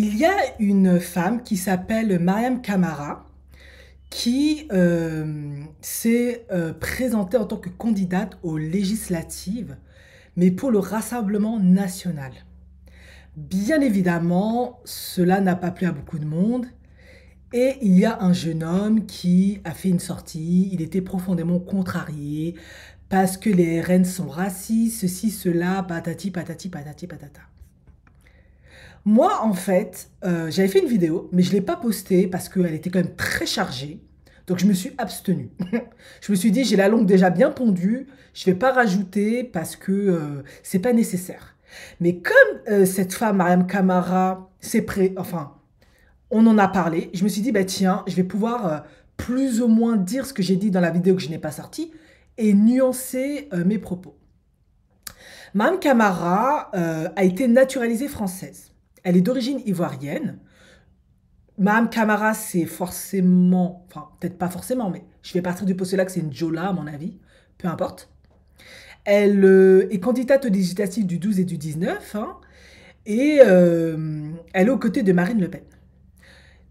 Il y a une femme qui s'appelle Mariam Camara qui s'est présentée en tant que candidate aux législatives, mais pour le Rassemblement national. Bien évidemment, cela n'a pas plu à beaucoup de monde. Et il y a un jeune homme qui a fait une sortie, il était profondément contrarié parce que les RN sont racistes, ceci, cela, patati, patati, patati, patata. Moi, en fait, j'avais fait une vidéo, mais je ne l'ai pas postée parce qu'elle était quand même très chargée. Donc, je me suis abstenue. Je me suis dit, j'ai la langue déjà bien pondue, je ne vais pas rajouter parce que c'est pas nécessaire. Mais comme cette femme, Mariam Camara, enfin, on en a parlé, je me suis dit, bah tiens, je vais pouvoir plus ou moins dire ce que j'ai dit dans la vidéo que je n'ai pas sortie et nuancer mes propos. Mariam Camara a été naturalisée française. Elle est d'origine ivoirienne. Mariam Camara, c'est forcément, enfin peut-être pas forcément, mais je vais partir du postulat que c'est une Jola à mon avis, peu importe. Elle est candidate aux législatives du 12 et du 19, hein, et elle est aux côtés de Marine Le Pen.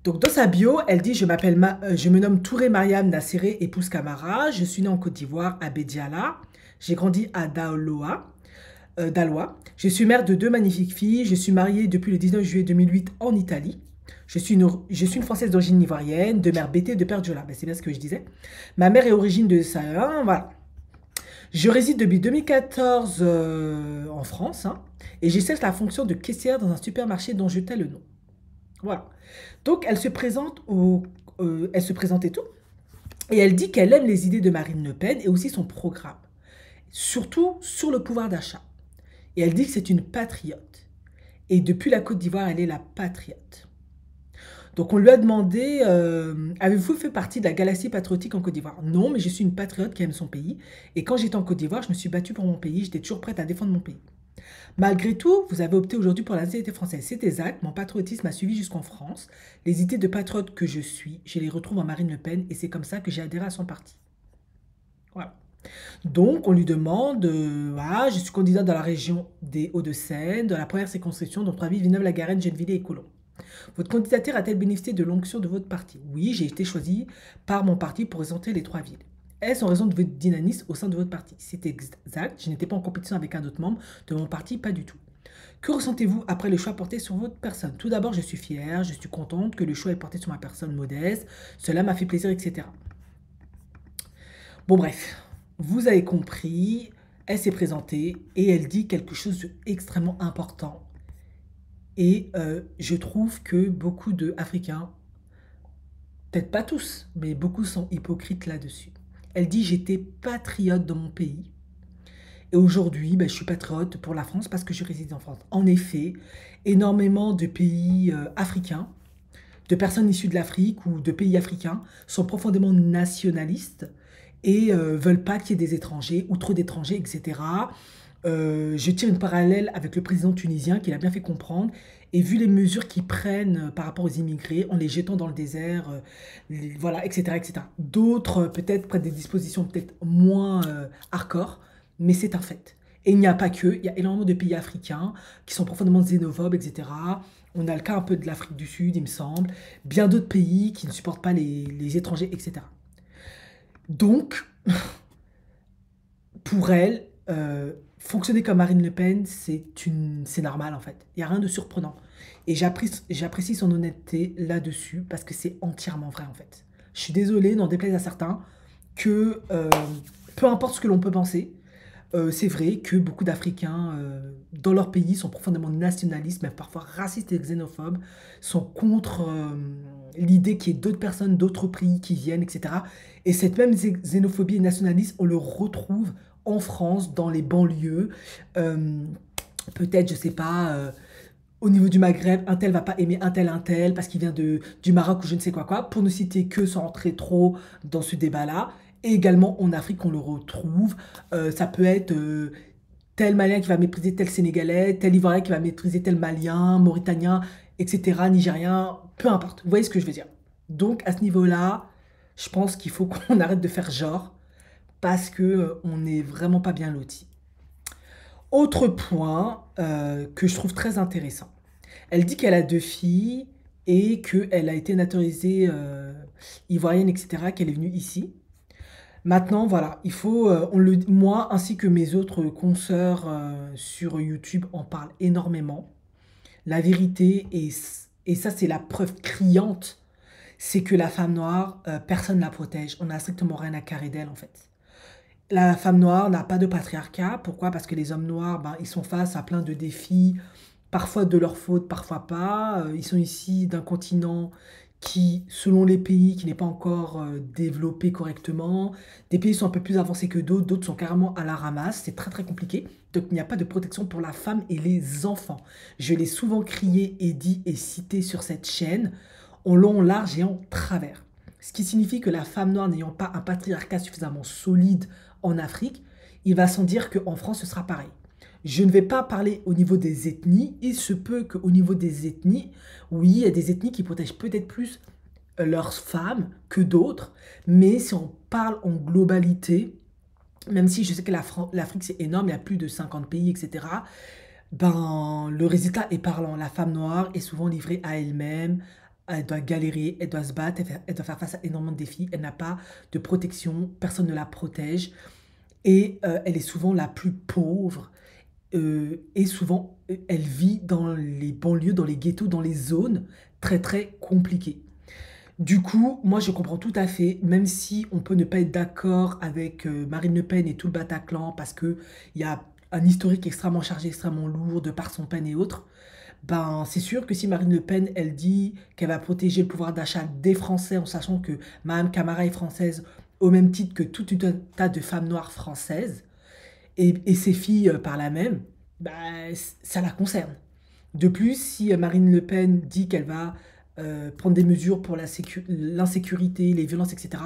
Donc dans sa bio, elle dit je me nomme Touré Mariam Nasséré, épouse Camara, je suis née en Côte d'Ivoire à Bédiala, j'ai grandi à Daloa. Je suis mère de deux magnifiques filles. Je suis mariée depuis le 19 juillet 2008 en Italie. Je suis une Française d'origine ivoirienne, de mère BT, de père Jola. Ben, c'est bien ce que je disais. Ma mère est origine de Sahara. Voilà. Je réside depuis 2014 en France, hein, et j'exerce la fonction de caissière dans un supermarché dont je tais le nom. Voilà. Donc elle se présente elle se présente et tout. Et elle dit qu'elle aime les idées de Marine Le Pen et aussi son programme. Surtout sur le pouvoir d'achat. Et elle dit que c'est une patriote. Et depuis la Côte d'Ivoire, elle est la patriote. Donc on lui a demandé, avez-vous fait partie de la galaxie patriotique en Côte d'Ivoire? Non, mais je suis une patriote qui aime son pays. Et quand j'étais en Côte d'Ivoire, je me suis battue pour mon pays. J'étais toujours prête à défendre mon pays. Malgré tout, vous avez opté aujourd'hui pour la nationalité française. C'est exact, mon patriotisme a suivi jusqu'en France. Les idées de patriote que je suis, je les retrouve en Marine Le Pen. Et c'est comme ça que j'ai adhéré à son parti. Voilà. Donc, on lui demande, voilà, je suis candidat dans la région des Hauts-de-Seine, dans la première circonscription, dans 3 villes, Villeneuve-la-Garenne, Gennevilliers et Colomb. Votre candidature a-t-elle bénéficié de l'onction de votre parti? Oui, j'ai été choisi par mon parti pour représenter les 3 villes. Est-ce en raison de votre dynamisme au sein de votre parti? C'est exact, je n'étais pas en compétition avec un autre membre de mon parti, pas du tout. Que ressentez-vous après le choix porté sur votre personne? Tout d'abord, je suis fière, je suis contente que le choix ait porté sur ma personne modeste, cela m'a fait plaisir, etc. Bon bref, vous avez compris, elle s'est présentée et elle dit quelque chose d'extrêmement important. Et je trouve que beaucoup d'Africains, peut-être pas tous, mais beaucoup sont hypocrites là-dessus. Elle dit j'étais patriote dans mon pays. Et aujourd'hui, ben, je suis patriote pour la France parce que je réside en France. En effet, énormément de pays africains, de personnes issues de l'Afrique ou de pays africains sont profondément nationalistes et veulent pas qu'il y ait des étrangers ou trop d'étrangers, etc. Je tire une parallèle avec le président tunisien qui l'a bien fait comprendre. Et vu les mesures qu'ils prennent par rapport aux immigrés, en les jetant dans le désert, voilà, etc., etc. D'autres, peut-être, prennent des dispositions peut-être moins hardcore, mais c'est un fait. Et il n'y a pas que, il y a énormément de pays africains qui sont profondément xénophobes, etc. On a le cas un peu de l'Afrique du Sud, il me semble. Bien d'autres pays qui ne supportent pas les étrangers, etc. Donc, pour elle, fonctionner comme Marine Le Pen, c'est normal en fait. Il n'y a rien de surprenant. Et j'apprécie son honnêteté là-dessus parce que c'est entièrement vrai en fait. Je suis désolée, n'en déplaise à certains, que peu importe ce que l'on peut penser, c'est vrai que beaucoup d'Africains dans leur pays sont profondément nationalistes, même parfois racistes et xénophobes, sont contre l'idée qu'il y ait d'autres personnes, d'autres pays qui viennent, etc. Et cette même xénophobie et nationalisme, on le retrouve en France, dans les banlieues. Euh, Peut-être, je sais pas, au niveau du Maghreb, un tel va pas aimer un tel, parce qu'il vient du Maroc ou je ne sais quoi, pour ne citer que sans rentrer trop dans ce débat-là. Et également en Afrique, on le retrouve. Ça peut être tel Malien qui va mépriser tel Sénégalais, tel Ivoirien qui va mépriser tel Malien, Mauritanien, etc., Nigérien, peu importe. Vous voyez ce que je veux dire? Donc, à ce niveau-là, je pense qu'il faut qu'on arrête de faire genre, parce que on n'est vraiment pas bien loti. Autre point que je trouve très intéressant. Elle dit qu'elle a 2 filles et qu'elle a été naturalisée, ivoirienne et cetera, qu'elle est venue ici. Maintenant, voilà, il faut, moi ainsi que mes autres consoeurs, sur YouTube en parlent énormément. La vérité et ça c'est la preuve criante, c'est que la femme noire, personne ne la protège. On n'a strictement rien à carrer d'elle, en fait. La femme noire n'a pas de patriarcat. Pourquoi? Parce que les hommes noirs, ben, ils sont face à plein de défis, parfois de leur faute, parfois pas. Ils sont ici d'un continent qui, selon les pays, qui n'est pas encore développé correctement. Des pays sont un peu plus avancés que d'autres, d'autres sont carrément à la ramasse. C'est très très compliqué. Donc il n'y a pas de protection pour la femme et les enfants. Je l'ai souvent crié et dit et cité sur cette chaîne, en long, en large et en travers. Ce qui signifie que la femme noire n'ayant pas un patriarcat suffisamment solide en Afrique, il va sans dire qu'en France, ce sera pareil. Je ne vais pas parler au niveau des ethnies. Il se peut qu'au niveau des ethnies, oui, il y a des ethnies qui protègent peut-être plus leurs femmes que d'autres. Mais si on parle en globalité, même si je sais que l'Afrique c'est énorme, il y a plus de 50 pays, etc. Ben, le résultat est parlant. La femme noire est souvent livrée à elle-même. Elle doit galérer, elle doit se battre, elle doit faire face à énormément de défis. Elle n'a pas de protection, personne ne la protège. Et elle est souvent la plus pauvre. Et souvent, elle vit dans les banlieues, dans les ghettos, dans les zones très très compliquées. Du coup, moi je comprends tout à fait, même si on peut ne pas être d'accord avec Marine Le Pen et tout le Bataclan, parce qu'il y a un historique extrêmement chargé, extrêmement lourd de par son peine et autres, ben c'est sûr que si Marine Le Pen, elle dit qu'elle va protéger le pouvoir d'achat des Français en sachant que Madame Camara est française au même titre que tout un tas de femmes noires françaises, et ses filles par là même, bah, ça la concerne. De plus, si Marine Le Pen dit qu'elle va prendre des mesures pour l'insécurité, les violences, etc.,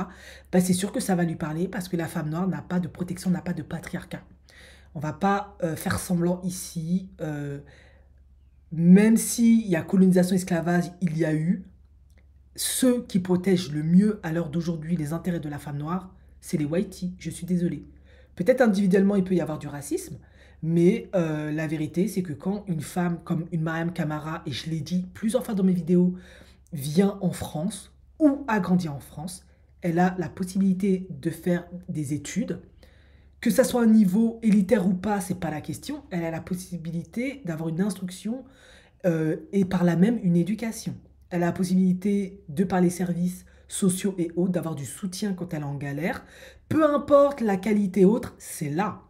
bah, c'est sûr que ça va lui parler parce que la femme noire n'a pas de protection, n'a pas de patriarcat. On va pas faire semblant ici, même s'il y a colonisation, esclavage, il y a eu, ceux qui protègent le mieux à l'heure d'aujourd'hui les intérêts de la femme noire, c'est les Whiteys, je suis désolée. Peut-être individuellement, il peut y avoir du racisme, mais la vérité, c'est que quand une femme comme une Mariam Camara, et je l'ai dit plusieurs fois dans mes vidéos, vient en France ou a grandi en France, elle a la possibilité de faire des études. Que ça soit un niveau élitaire ou pas, c'est pas la question. Elle a la possibilité d'avoir une instruction et par là même une éducation. Elle a la possibilité, de par les services sociaux et autres, d'avoir du soutien quand elle est en galère. Peu importe la qualité autre, c'est là.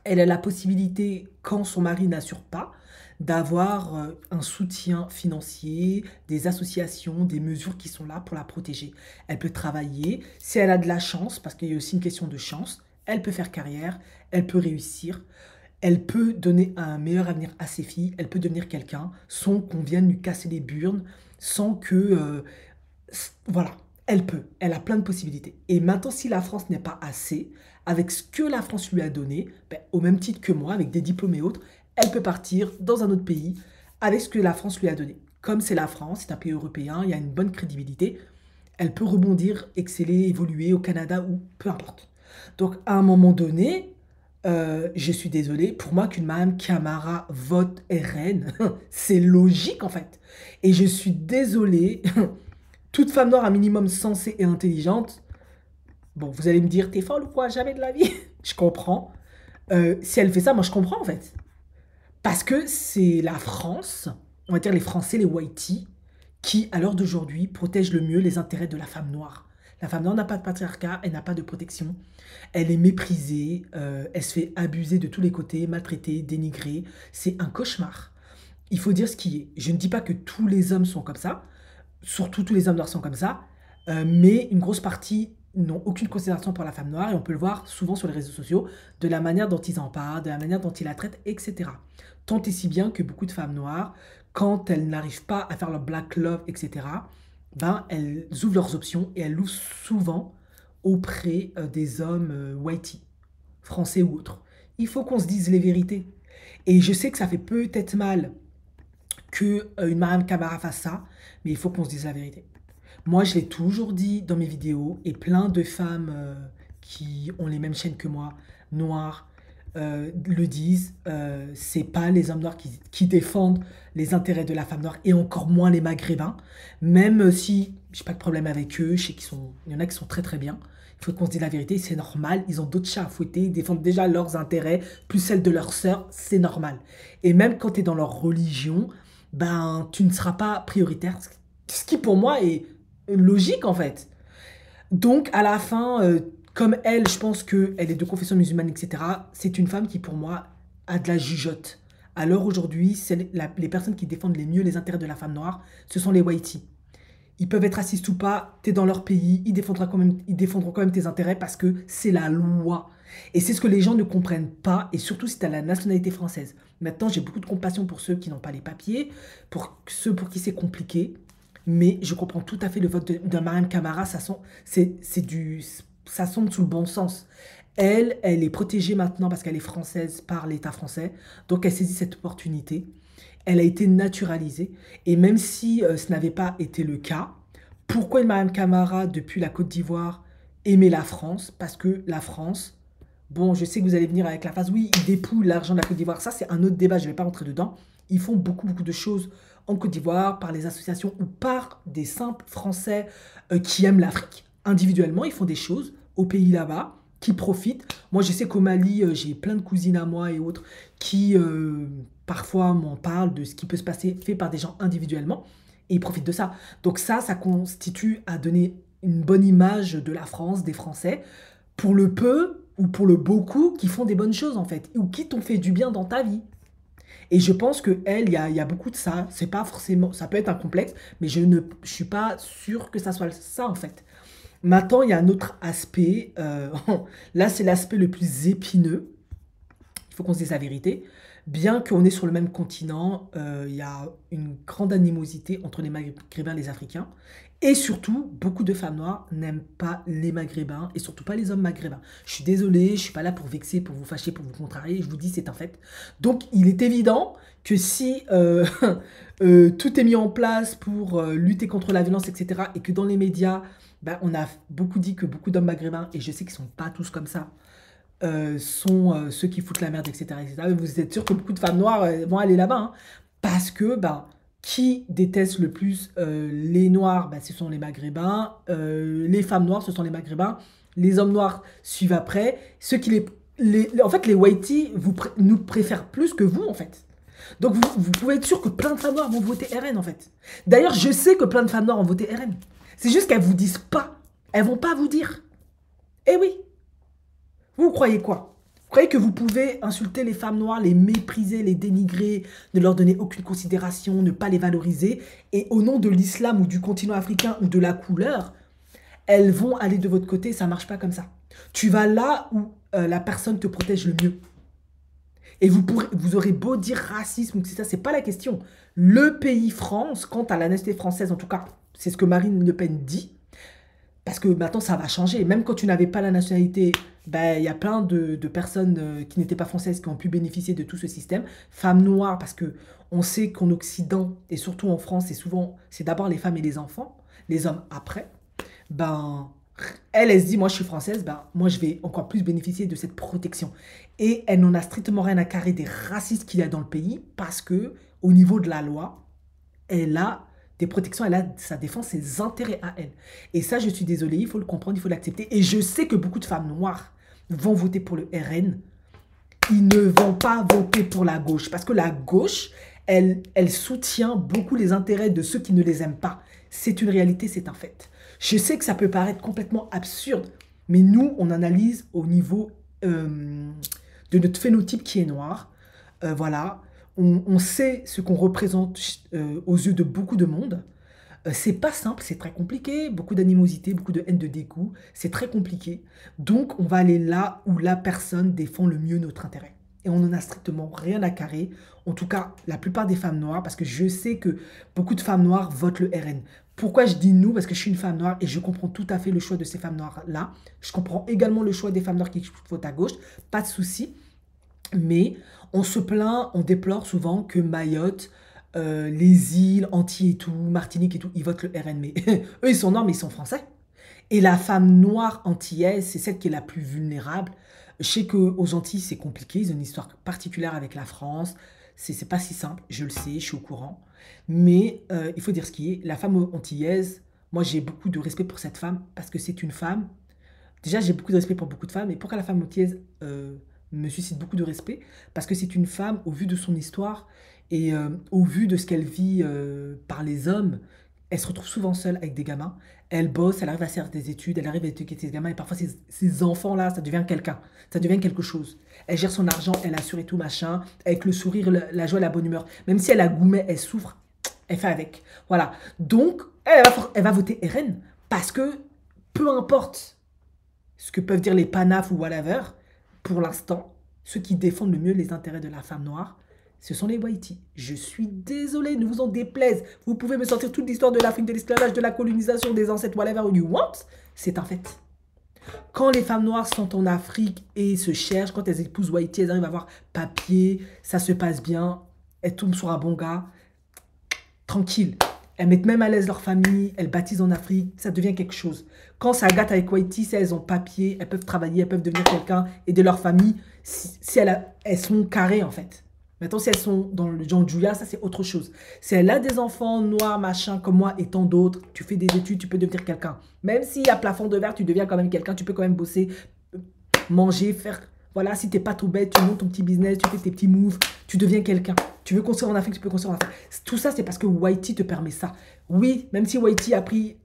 Elle a la possibilité, quand son mari n'assure pas, d'avoir un soutien financier, des associations, des mesures qui sont là pour la protéger. Elle peut travailler, si elle a de la chance, parce qu'il y a aussi une question de chance, elle peut faire carrière, elle peut réussir, elle peut donner un meilleur avenir à ses filles, elle peut devenir quelqu'un sans qu'on vienne lui casser les burnes, sans que... voilà, elle peut, elle a plein de possibilités. Et maintenant, si la France n'est pas assez, avec ce que la France lui a donné, ben, au même titre que moi, avec des diplômes et autres, elle peut partir dans un autre pays avec ce que la France lui a donné. Comme c'est la France, c'est un pays européen, il y a une bonne crédibilité, elle peut rebondir, exceller, évoluer au Canada ou peu importe. Donc, à un moment donné, je suis désolé, pour moi qu'une Madame Camara vote RN, c'est logique en fait. Et je suis désolé, toute femme noire un minimum sensée et intelligente, bon, vous allez me dire, t'es folle ou quoi, jamais de la vie. Je comprends. Si elle fait ça, moi je comprends en fait. Parce que c'est la France, on va dire les Français, les Whiteys, qui, à l'heure d'aujourd'hui, protègent le mieux les intérêts de la femme noire. La femme noire n'a pas de patriarcat, elle n'a pas de protection. Elle est méprisée, elle se fait abuser de tous les côtés, maltraitée, dénigrée. C'est un cauchemar. Il faut dire ce qui est. Je ne dis pas que tous les hommes sont comme ça, surtout tous les hommes noirs sont comme ça, mais une grosse partie n'ont aucune considération pour la femme noire et on peut le voir souvent sur les réseaux sociaux de la manière dont ils en parlent, de la manière dont ils la traitent, etc. Tant et si bien que beaucoup de femmes noires, quand elles n'arrivent pas à faire leur black love, etc., ben, elles ouvrent leurs options et elles l'ouvrent souvent auprès des hommes whitey, français ou autres. Il faut qu'on se dise les vérités. Et je sais que ça fait peut-être mal que une Mariam Camara fasse ça, mais il faut qu'on se dise la vérité. Moi, je l'ai toujours dit dans mes vidéos, et plein de femmes qui ont les mêmes chaînes que moi, noires, le disent, c'est pas les hommes noirs qui défendent les intérêts de la femme noire et encore moins les maghrébins. Même si j'ai pas de problème avec eux, je sais il y en a qui sont très très bien. Il faut qu'on se dise la vérité, c'est normal. Ils ont d'autres chats à fouetter, ils défendent déjà leurs intérêts, plus celles de leurs sœurs, c'est normal. Et même quand tu es dans leur religion, ben tu ne seras pas prioritaire. Ce qui pour moi est logique en fait. Donc, à la fin, comme elle, je pense qu'elle est de confession musulmane, etc., c'est une femme qui, pour moi, a de la jugeote. Alors aujourd'hui, les personnes qui défendent les mieux les intérêts de la femme noire, ce sont les Waitis. Ils peuvent être racistes ou pas, t'es dans leur pays, ils défendront quand même tes intérêts parce que c'est la loi. Et c'est ce que les gens ne comprennent pas, et surtout si tu as la nationalité française. Maintenant, j'ai beaucoup de compassion pour ceux qui n'ont pas les papiers, pour ceux pour qui c'est compliqué, mais je comprends tout à fait le vote de Mariam Camara, ça semble sous le bon sens. Elle est protégée maintenant parce qu'elle est française par l'État français, donc elle saisit cette opportunité. Elle a été naturalisée, et même si ce n'avait pas été le cas, pourquoi Mariam Camara, depuis la Côte d'Ivoire, aimait la France? Parce que la France, bon, je sais que vous allez venir avec la phase, oui, ils dépouillent l'argent de la Côte d'Ivoire, ça c'est un autre débat, je ne vais pas rentrer dedans. Ils font beaucoup, beaucoup de choses en Côte d'Ivoire, par les associations ou par des simples Français qui aiment l'Afrique. Individuellement, ils font des choses au pays là-bas, qui profitent. Moi, je sais qu'au Mali, j'ai plein de cousines à moi et autres qui parfois m'en parlent de ce qui peut se passer fait par des gens individuellement et ils profitent de ça. Donc ça constitue à donner une bonne image de la France, des Français, pour le peu ou pour le beaucoup qui font des bonnes choses en fait, ou qui t'ont fait du bien dans ta vie. Et je pense que elle, il y a beaucoup de ça. C'est pas forcément, ça peut être un complexe, mais je suis pas sûr que ça soit ça en fait. Maintenant, il y a un autre aspect. Là, c'est l'aspect le plus épineux. Il faut qu'on se dise la vérité. Bien qu'on est sur le même continent, il y a une grande animosité entre les Maghrébins et les Africains. Et surtout, beaucoup de femmes noires n'aiment pas les Maghrébins et surtout pas les hommes maghrébins. Je suis désolé, je ne suis pas là pour vexer, pour vous fâcher, pour vous contrarier. Je vous dis, c'est un fait. Donc, il est évident que si tout est mis en place pour lutter contre la violence, etc., et que dans les médias, ben, on a beaucoup dit que beaucoup d'hommes maghrébins, et je sais qu'ils ne sont pas tous comme ça, sont ceux qui foutent la merde, etc., etc. Mais vous êtes sûr que beaucoup de femmes noires vont aller là-bas, hein, parce que ben, qui déteste le plus les noirs, ben, ce sont les maghrébins, les femmes noires, ce sont les maghrébins, les hommes noirs suivent après, ceux qui en fait, les whiteys nous préfèrent plus que vous, en fait. Donc, vous pouvez être sûr que plein de femmes noires vont voter RN, en fait. D'ailleurs, je sais que plein de femmes noires ont voté RN. C'est juste qu'elles vous disent pas. Elles vont pas vous dire. Eh oui. Vous croyez quoi? Vous croyez que vous pouvez insulter les femmes noires, les mépriser, les dénigrer, ne leur donner aucune considération, ne pas les valoriser, et au nom de l'islam ou du continent africain ou de la couleur, elles vont aller de votre côté, ça marche pas comme ça. Tu vas là où la personne te protège le mieux. Et vous aurez beau dire racisme, etc., c'est pas la question. Le pays France, quant à la nationalité française, en tout cas, c'est ce que Marine Le Pen dit, parce que maintenant, ça va changer. Même quand tu n'avais pas la nationalité, ben, il y a plein de personnes qui n'étaient pas françaises qui ont pu bénéficier de tout ce système. Femmes noires, parce que on sait qu'en Occident, et surtout en France, c'est d'abord les femmes et les enfants, les hommes après. Ben, elle se dit, moi je suis française, ben, moi je vais encore plus bénéficier de cette protection. Et elle n'en a strictement rien à carrer des racistes qu'il y a dans le pays, parce que au niveau de la loi, elle a des protections, ça défend ses intérêts à elle. Et ça, je suis désolée, il faut le comprendre, il faut l'accepter. Et je sais que beaucoup de femmes noires vont voter pour le RN. Ils ne vont pas voter pour la gauche. Parce que la gauche, elle soutient beaucoup les intérêts de ceux qui ne les aiment pas. C'est une réalité, c'est un fait. Je sais que ça peut paraître complètement absurde, mais nous, on analyse au niveau de notre phénotype qui est noir. Voilà. On sait ce qu'on représente aux yeux de beaucoup de monde. C'est pas simple, c'est très compliqué. Beaucoup d'animosité, beaucoup de haine, de dégoût. C'est très compliqué. Donc, on va aller là où la personne défend le mieux notre intérêt. Et on n'en a strictement rien à carrer. En tout cas, la plupart des femmes noires, parce que je sais que beaucoup de femmes noires votent le RN. Pourquoi je dis nous? Parce que je suis une femme noire et je comprends tout à fait le choix de ces femmes noires-là. Je comprends également le choix des femmes noires qui votent à gauche. Pas de souci. Mais on se plaint, on déplore souvent que Mayotte, les îles, Antilles et tout, Martinique et tout, ils votent le RN. Mais eux, ils sont noirs, mais ils sont français. Et la femme noire antillaise, c'est celle qui est la plus vulnérable. Je sais qu'aux Antilles, c'est compliqué, ils ont une histoire particulière avec la France. C'est pas si simple, je le sais, je suis au courant. Mais il faut dire ce qui est. La femme antillaise, moi j'ai beaucoup de respect pour cette femme parce que c'est une femme. Déjà, j'ai beaucoup de respect pour beaucoup de femmes. Et pourquoi la femme antillaise me suscite beaucoup de respect? Parce que c'est une femme, au vu de son histoire et au vu de ce qu'elle vit par les hommes, elle se retrouve souvent seule avec des gamins. Elle bosse, elle arrive à faire des études, elle arrive à éduquer ses gamins. Et parfois, ces enfants-là, ça devient quelqu'un. Ça devient quelque chose. Elle gère son argent, elle assure et tout, machin. Avec le sourire, la joie, la bonne humeur. Même si elle a gourmet, elle souffre, elle fait avec. Voilà. Donc, elle va voter RN parce que peu importe ce que peuvent dire les panaf ou whatever, pour l'instant, ceux qui défendent le mieux les intérêts de la femme noire, ce sont les Waitis. Je suis désolé, ne vous en déplaise. Vous pouvez me sortir toute l'histoire de l'Afrique, de l'esclavage, de la colonisation, des ancêtres, whatever you want. C'est un fait. Quand les femmes noires sont en Afrique et se cherchent, quand elles épousent Waiti, elles arrivent à avoir papier, ça se passe bien, elles tombent sur un bon gars, tranquille. Elles mettent même à l'aise leur famille, elles baptisent en Afrique, ça devient quelque chose. Quand ça gâte avec Waiti, si elles ont papier, elles peuvent travailler, elles peuvent devenir quelqu'un, aider leur famille, si elles sont carrées en fait. Maintenant, si elles sont dans le genre Julia, ça c'est autre chose. Si elle a des enfants noirs, machin, comme moi et tant d'autres, tu fais des études, tu peux devenir quelqu'un. Même s'il y a plafond de verre, tu deviens quand même quelqu'un, tu peux quand même bosser, manger, faire... Voilà, si t'es pas trop bête, tu montes ton petit business, tu fais tes petits moves, tu deviens quelqu'un. Tu veux construire en Afrique, tu peux construire en Afrique. Tout ça, c'est parce que Waiti te permet ça. Oui, même si Waiti a pris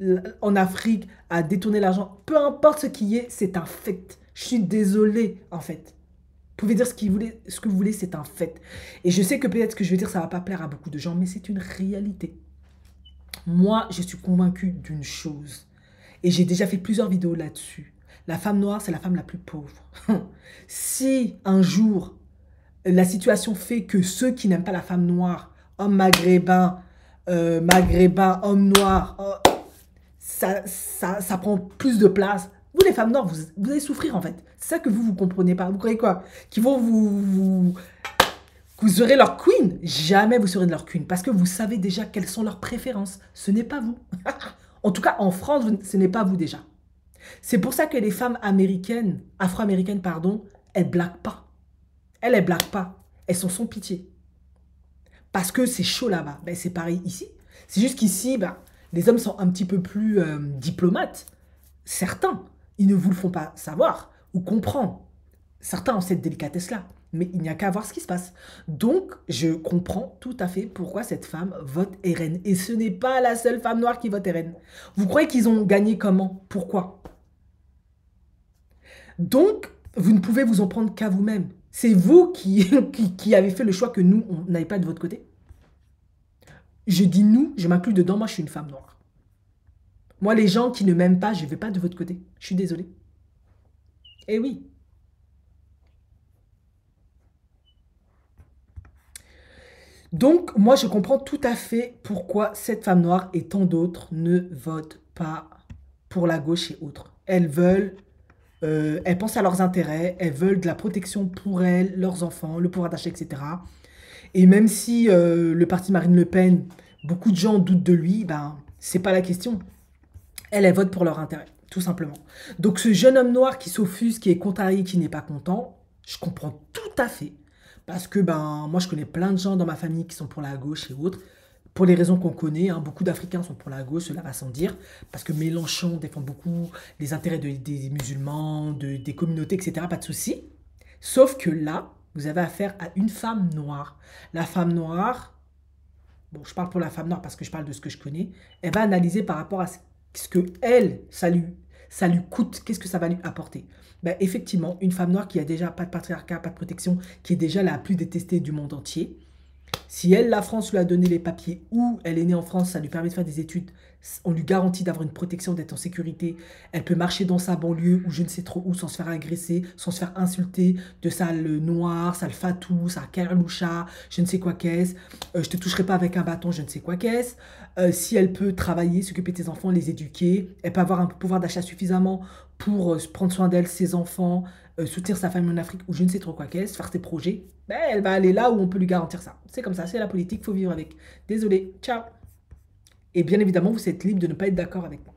en Afrique à détourner l'argent, peu importe ce qui est, c'est un fait. Je suis désolée, en fait. Vous pouvez dire ce que vous voulez, c'est un fait. Et je sais que peut-être ce que je vais dire, ça va pas plaire à beaucoup de gens, mais c'est une réalité. Moi, je suis convaincue d'une chose. Et j'ai déjà fait plusieurs vidéos là-dessus. La femme noire, c'est la femme la plus pauvre. Si un jour, la situation fait que ceux qui n'aiment pas la femme noire, hommes maghrébins, hommes noirs, ça prend plus de place. Vous, les femmes noires, vous allez souffrir en fait. C'est ça que vous comprenez pas. Vous croyez quoi? Qu'ils vont que vous serez leur queen? Jamais vous serez de leur queen. Parce que vous savez déjà quelles sont leurs préférences. Ce n'est pas vous. En tout cas, en France, ce n'est pas vous déjà. C'est pour ça que les femmes américaines, afro-américaines, pardon, elles blaguent pas. Elles blaguent pas. Elles sont sans pitié. Parce que c'est chaud là-bas. Ben, c'est pareil ici. C'est juste qu'ici, ben, les hommes sont un petit peu plus diplomates. Certains, ils ne vous le font pas savoir ou comprendre. Certains ont cette délicatesse-là. Mais il n'y a qu'à voir ce qui se passe. Donc, je comprends tout à fait pourquoi cette femme vote RN. Et ce n'est pas la seule femme noire qui vote RN. Vous croyez qu'ils ont gagné comment? Pourquoi? Donc, vous ne pouvez vous en prendre qu'à vous-même. C'est vous qui avez fait le choix que nous, on n'aille pas de votre côté. Je dis nous, je m'inclus dedans, moi je suis une femme noire. Moi, les gens qui ne m'aiment pas, je ne vais pas de votre côté. Je suis désolée. Eh oui. Donc, moi, je comprends tout à fait pourquoi cette femme noire et tant d'autres ne votent pas pour la gauche et autres. Elles pensent à leurs intérêts, elles veulent de la protection pour elles, leurs enfants, le pouvoir d'achat, etc. Et même si le parti Marine Le Pen, beaucoup de gens doutent de lui, ben, c'est pas la question. Elles votent pour leur intérêt, tout simplement. Donc, ce jeune homme noir qui s'offusque, qui est contrarié, qui n'est pas content, je comprends tout à fait. Parce que ben, moi, je connais plein de gens dans ma famille qui sont pour la gauche et autres. Pour les raisons qu'on connaît, hein, beaucoup d'Africains sont pour la gauche, cela va sans dire. Parce que Mélenchon défend beaucoup les intérêts des musulmans, des communautés, etc. Pas de souci. Sauf que là, vous avez affaire à une femme noire. La femme noire, bon, je parle pour la femme noire parce que je parle de ce que je connais, elle va analyser par rapport à ce que elle, ça lui coûte, qu'est-ce que ça va lui apporter. Ben, effectivement, une femme noire qui a déjà pas de patriarcat, pas de protection, qui est déjà la plus détestée du monde entier, si elle, la France, lui a donné les papiers ou elle est née en France, ça lui permet de faire des études, on lui garantit d'avoir une protection, d'être en sécurité, elle peut marcher dans sa banlieue ou je ne sais trop où sans se faire agresser, sans se faire insulter de sale noir, sale fatou, sale kerloucha, je ne sais quoi qu'est-ce, je te toucherai pas avec un bâton, je ne sais quoi qu'est-ce. Si elle peut travailler, s'occuper de tes enfants, les éduquer, elle peut avoir un pouvoir d'achat suffisamment pour prendre soin d'elle, ses enfants, soutenir sa famille en Afrique ou je ne sais trop quoi qu'est-ce, faire ses projets, ben, elle va aller là où on peut lui garantir ça. C'est comme ça, c'est la politique, il faut vivre avec. Désolé, ciao. Et bien évidemment, vous êtes libre de ne pas être d'accord avec moi.